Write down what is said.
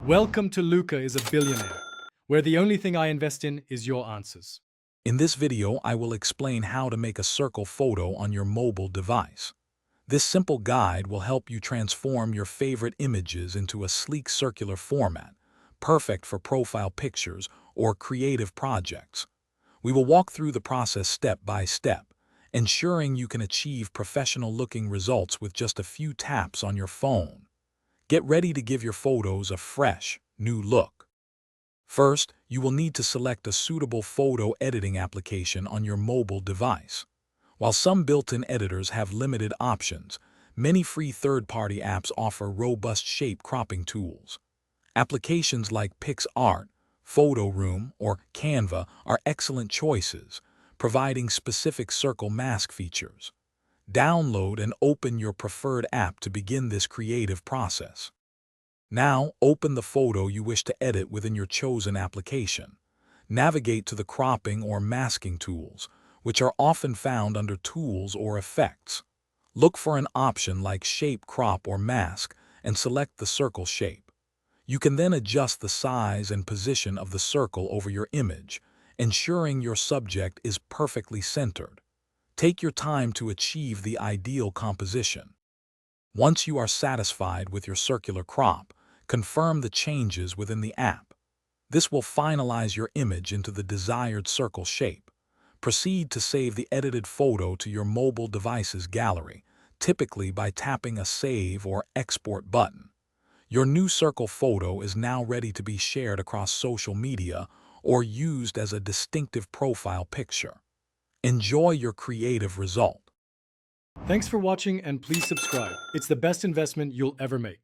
Welcome to Luca is a Billionaire, where the only thing I invest in is your answers. In this video, I will explain how to make a circle photo on your mobile device. This simple guide will help you transform your favorite images into a sleek circular format, perfect for profile pictures or creative projects. We will walk through the process step by step, ensuring you can achieve professional-looking results with just a few taps on your phone. Get ready to give your photos a fresh, new look. First, you will need to select a suitable photo editing application on your mobile device. While some built-in editors have limited options, many free third-party apps offer robust shape cropping tools. Applications like PixArt, PhotoRoom, or Canva are excellent choices, providing specific circle mask features. Download and open your preferred app to begin this creative process. Now, open the photo you wish to edit within your chosen application. Navigate to the cropping or masking tools, which are often found under Tools or Effects. Look for an option like Shape Crop or Mask and select the circle shape. You can then adjust the size and position of the circle over your image, ensuring your subject is perfectly centered. Take your time to achieve the ideal composition. Once you are satisfied with your circular crop, confirm the changes within the app. This will finalize your image into the desired circle shape. Proceed to save the edited photo to your mobile device's gallery, typically by tapping a Save or Export button. Your new circle photo is now ready to be shared across social media or used as a distinctive profile picture. Enjoy your creative result. Thanks for watching and please subscribe. It's the best investment you'll ever make.